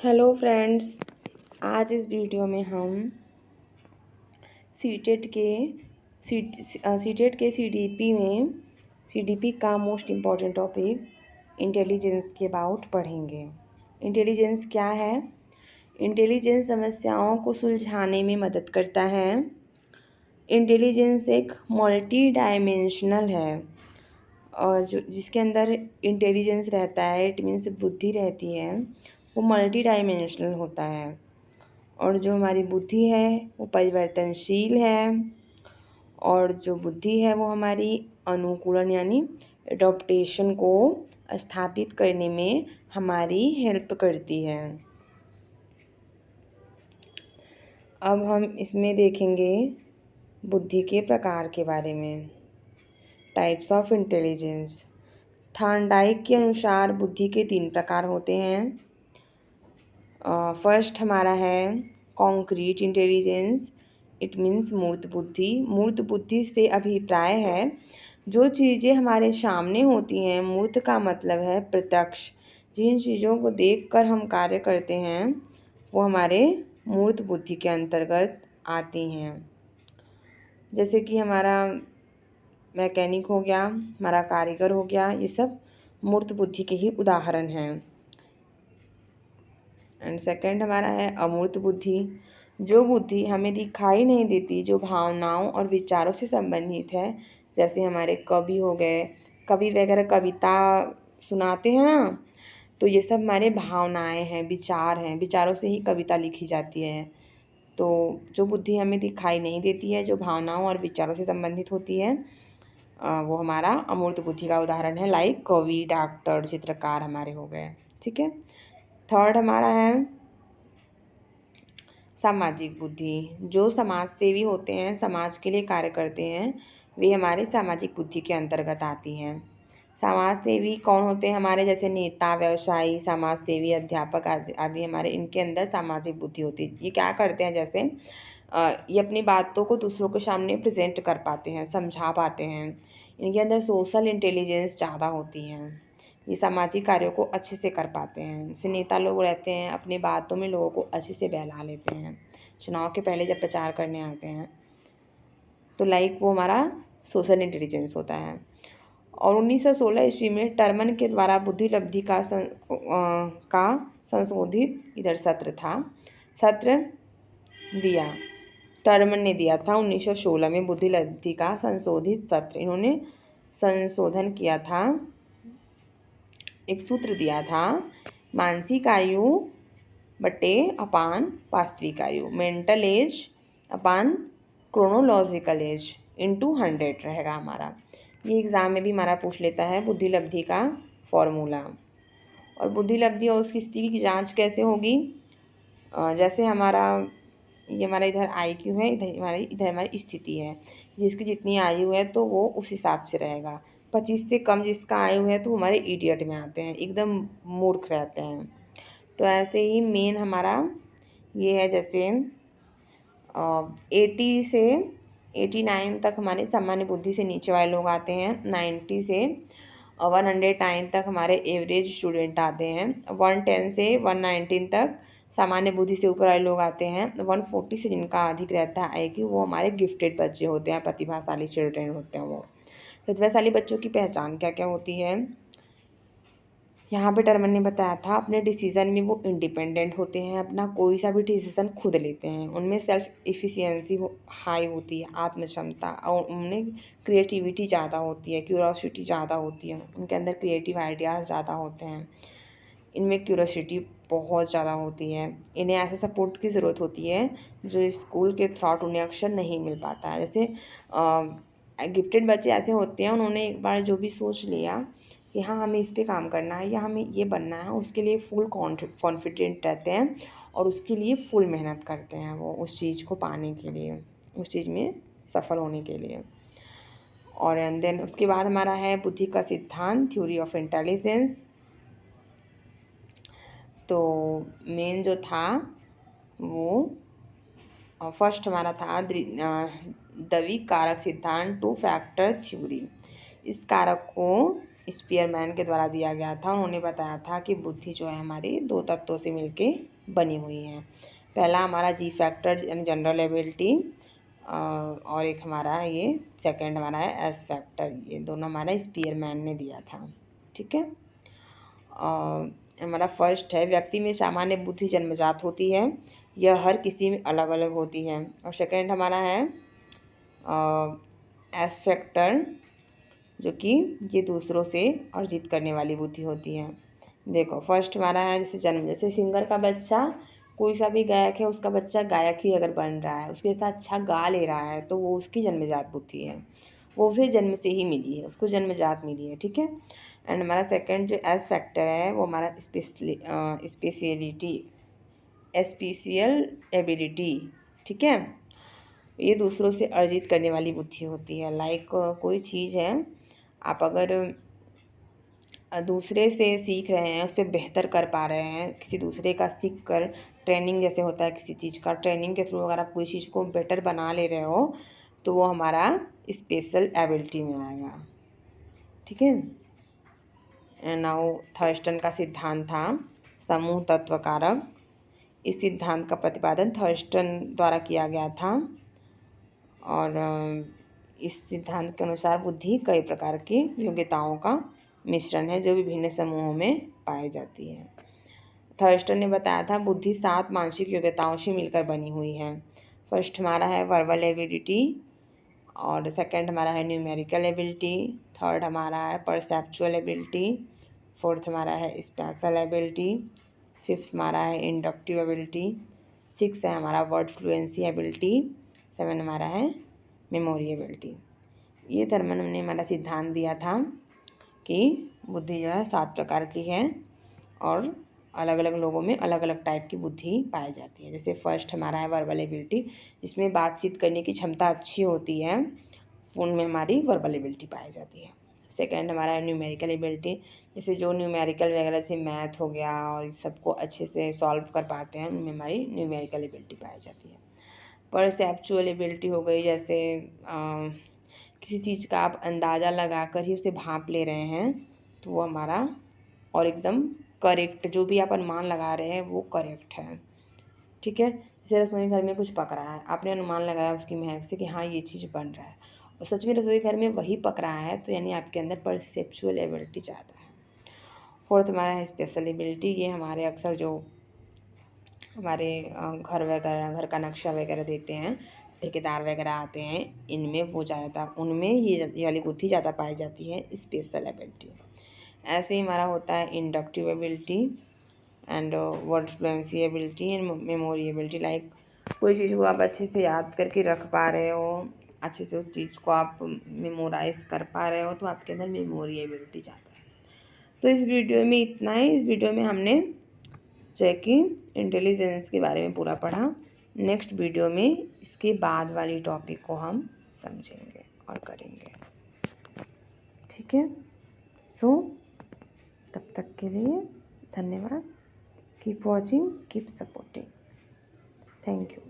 Hello friends, आज इस video में हम सीटेट के सीडीपी का मोस्ट इम्पॉर्टेंट टॉपिक इंटेलिजेंस के अबाउट पढ़ेंगे। इंटेलिजेंस क्या है? इंटेलिजेंस समस्याओं को सुलझाने में मदद करता है। इंटेलिजेंस एक मल्टी डायमेंशनल है और जिसके अंदर इंटेलिजेंस रहता है, इट मीन्स बुद्धि रहती है, वो मल्टी डायमेंशनल होता है। और जो हमारी बुद्धि है वो परिवर्तनशील है, और जो बुद्धि है वो हमारी अनुकूलन यानी एडॉप्टेशन को स्थापित करने में हमारी हेल्प करती है। अब हम इसमें देखेंगे बुद्धि के प्रकार के बारे में। Types of intelligence. थॉर्नडाइक के अनुसार बुद्धि के 3 प्रकार होते हैं। फर्स्ट हमारा है कॉन्क्रीट इंटेलिजेंस, इट मीन्स मूर्त बुद्धि। मूर्त बुद्धि से अभिप्राय है जो चीज़ें हमारे सामने होती हैं। मूर्त का मतलब है प्रत्यक्ष। जिन चीज़ों को देखकर हम कार्य करते हैं वो हमारे मूर्त बुद्धि के अंतर्गत आती हैं। जैसे कि हमारा मैकेनिक हो गया, हमारा कारीगर हो गया, ये सब मूर्त बुद्धि के ही उदाहरण हैं। एंड सेकंड हमारा है अमूर्त बुद्धि। जो बुद्धि हमें दिखाई नहीं देती, जो भावनाओं और विचारों से संबंधित है। जैसे हमारे कवि हो गए, कवि वगैरह कविता सुनाते हैं ना, तो ये सब हमारे भावनाएं हैं, विचार हैं, विचारों से ही कविता लिखी जाती है। तो जो बुद्धि हमें दिखाई नहीं देती है, जो भावनाओं और विचारों से संबंधित होती है, वो हमारा अमूर्त बुद्धि का उदाहरण है। लाइक कवि, डॉक्टर, चित्रकार हमारे हो गए। ठीक है। थर्ड हमारा है सामाजिक बुद्धि। जो समाज सेवी होते हैं, समाज के लिए कार्य करते हैं, वे हमारे सामाजिक बुद्धि के अंतर्गत आती हैं। समाज सेवी कौन होते हैं? हमारे जैसे नेता, व्यवसायी, समाज सेवी, अध्यापक आदि हमारे, इनके अंदर सामाजिक बुद्धि होती है। ये क्या करते हैं? जैसे ये अपनी बातों को दूसरों के सामने प्रेजेंट कर पाते हैं, समझा पाते हैं। इनके अंदर सोशल इंटेलिजेंस ज़्यादा होती है। ये सामाजिक कार्यों को अच्छे से कर पाते हैं। जैसे नेता लोग रहते हैं, अपनी बातों में लोगों को अच्छे से बहला लेते हैं। चुनाव के पहले जब प्रचार करने आते हैं तो लाइक वो हमारा सोशल इंटेलिजेंस होता है। और 1916 ईस्वी में टर्मन के द्वारा बुद्धि लब्धि का संशोधित इधर सत्र दिया। टर्मन ने दिया था 1916 में बुद्धि लब्धि का संशोधित सत्र। इन्होंने संशोधन किया था, एक सूत्र दिया था, मानसिक आयु बटे अपान वास्तविक आयु, मेंटल एज अपान क्रोनोलॉजिकल एज इंटू 100 रहेगा हमारा। ये एग्ज़ाम में भी हमारा पूछ लेता है बुद्धि लब्धि का फॉर्मूला। और बुद्धि लब्धि और उसकी स्थिति की जांच कैसे होगी? जैसे हमारा ये हमारा इधर IQ है, इधर हमारी स्थिति है। जिसकी जितनी आयु है तो वो उस हिसाब से रहेगा। 25 से कम जिसका आयु है तो हमारे इडियट में आते हैं, एकदम मूर्ख रहते हैं। तो ऐसे ही मेन हमारा ये है, जैसे 80 से 89 तक हमारे सामान्य बुद्धि से नीचे वाले लोग आते हैं। 90 से 109 तक हमारे एवरेज स्टूडेंट आते हैं। 110 से 119 तक सामान्य बुद्धि से ऊपर वाले लोग आते हैं। 140 से जिनका अधिक रहता है IQ, वो हमारे गिफ्टेड बच्चे होते हैं, प्रतिभाशाली चिल्ड्रेन होते हैं। वो प्रतिभाशाली बच्चों की पहचान क्या क्या होती है? यहाँ पे टर्मन ने बताया था, अपने डिसीज़न में वो इंडिपेंडेंट होते हैं, अपना कोई सा भी डिसीज़न खुद लेते हैं। उनमें सेल्फ एफिशिएंसी हाई होती है, आत्म क्षमता, और उनमें क्रिएटिविटी ज़्यादा होती है, क्यूरोसिटी ज़्यादा होती है। उनके अंदर क्रिएटिव आइडियाज़ ज़्यादा होते हैं, इनमें क्यूरोसिटी बहुत ज़्यादा होती है। इन्हें ऐसे सपोर्ट की ज़रूरत होती है जो स्कूल के थ्रू उन्हें अक्सर नहीं मिल पाता है। जैसे गिफ्टेड बच्चे ऐसे होते हैं, उन्होंने एक बार जो भी सोच लिया कि हाँ हमें इस पे काम करना है या हमें ये बनना है, उसके लिए फुल कॉन्फिडेंट रहते हैं और उसके लिए फुल मेहनत करते हैं वो उस चीज़ को पाने के लिए, उस चीज़ में सफल होने के लिए। और एंड देन उसके बाद हमारा है बुद्धि का सिद्धांत, थ्योरी ऑफ इंटेलिजेंस। तो मेन जो था वो फर्स्ट हमारा था द्विकारक सिद्धांत, 2 फैक्टर थ्योरी। इस कारक को स्पीयरमैन के द्वारा दिया गया था। उन्होंने बताया था कि बुद्धि जो है हमारी 2 तत्वों से मिलके बनी हुई है। पहला हमारा जी फैक्टर यानी जनरल एबिलिटी, और एक हमारा ये सेकंड हमारा है एस फैक्टर। ये दोनों हमारा स्पीयरमैन ने दिया था। ठीक है। हमारा फर्स्ट है, व्यक्ति में सामान्य बुद्धि जन्मजात होती है, यह हर किसी में अलग अलग होती है। और सेकंड हमारा है एस फैक्टर, जो कि ये दूसरों से अर्जित करने वाली बुद्धि होती है। देखो फर्स्ट हमारा है जैसे जन्म, जैसे सिंगर का बच्चा, कोई सा भी गायक है उसका बच्चा गायक ही अगर बन रहा है, उसके साथ अच्छा गा ले रहा है, तो वो उसकी जन्मजात बुद्धि है, वो उसे जन्म से ही मिली है, उसको जन्मजात मिली है। ठीक है। एंड हमारा सेकंड जो एस फैक्टर है वो हमारा स्पेशियल एबिलिटी। ठीक है। ये दूसरों से अर्जित करने वाली बुद्धि होती है। लाइक कोई चीज़ है, आप अगर दूसरे से सीख रहे हैं, उस पर बेहतर कर पा रहे हैं, किसी दूसरे का सीख कर, ट्रेनिंग जैसे होता है किसी चीज़ का, ट्रेनिंग के थ्रू अगर आप कोई चीज़ को बेटर बना ले रहे हो, तो वो हमारा स्पेशल एबिलिटी में आएगा। ठीक है। नाउ थर्स्टन का सिद्धांत था समूह तत्व कारक। इस सिद्धांत का प्रतिपादन थर्स्टन द्वारा किया गया था। और इस सिद्धांत के अनुसार बुद्धि कई प्रकार की योग्यताओं का मिश्रण है जो विभिन्न समूहों में पाई जाती है। थर्स्टन ने बताया था बुद्धि 7 मानसिक योग्यताओं से मिलकर बनी हुई है। फर्स्ट हमारा है वर्बल एबिलिटी, और सेकंड हमारा है न्यूमेरिकल एबिलिटी, थर्ड हमारा है परसेप्चुअल एबिलिटी, फोर्थ हमारा है स्पेशल एबिलिटी, फिफ्थ हमारा है इंडक्टिव एबिलिटी, सिक्स है हमारा वर्ड फ्लुएंसी एबिलिटी, 7 हमारा है मेमोरी एबिलिटी। ये थर्मन ने हमारा सिद्धांत दिया था कि बुद्धि जो है 7 प्रकार की है, और अलग अलग लोगों में अलग अलग टाइप की बुद्धि पाई जाती है। जैसे फर्स्ट हमारा है वर्बल एबिलिटी, जिसमें बातचीत करने की क्षमता अच्छी होती है, उनमें हमारी वर्बल एबिलिटी पाई जाती है। सेकंड हमारा है न्यूमेरिकल एबिलिटी, जैसे जो न्यूमेरिकल वगैरह से मैथ हो गया और सबको अच्छे से सॉल्व कर पाते हैं, उनमें हमारी न्यूमेरिकल एबिलिटी पाई जाती है। परसेप्चुअल एबिलिटी हो गई, जैसे किसी चीज़ का आप अंदाज़ा लगा कर ही उसे भांप ले रहे हैं, तो वो हमारा, और एकदम करेक्ट, जो भी आप अनुमान लगा रहे हैं वो करेक्ट है। ठीक है। जैसे रसोई घर में कुछ पक रहा है, आपने अनुमान लगाया उसकी महक से कि हाँ ये चीज़ बन रहा है, और सच में रसोई घर में वही पक रहा है, तो यानी आपके अंदर परसेप्चुअल एबिलिटी ज़्यादा है। फोर्थ हमारा है स्पेशल एबिलिटी। ये हमारे अक्सर जो हमारे घर वगैरह, घर का नक्शा वगैरह देते हैं, ठेकेदार वगैरह आते हैं, इनमें वो ज़्यादा, उनमें ये वाली बुद्धि ज़्यादा पाई जाती है, स्पेशल एबिलिटी। ऐसे ही हमारा होता है inductive ability and word fluency ability and memory ability. Like कोई चीज़ को आप अच्छे से याद करके रख पा रहे हो, अच्छे से उस चीज़ को आप मेमोराइज कर पा रहे हो, तो आपके अंदर मेमोरी एबिलिटी ज़्यादा है। तो इस वीडियो में इतना ही। इस वीडियो में हमने जो है कि इंटेलिजेंस के बारे में पूरा पढ़ा। नेक्स्ट वीडियो में इसके बाद वाली टॉपिक को हम समझेंगे और करेंगे। ठीक है। सो तब तक के लिए धन्यवाद। Keep watching, keep supporting. Thank you.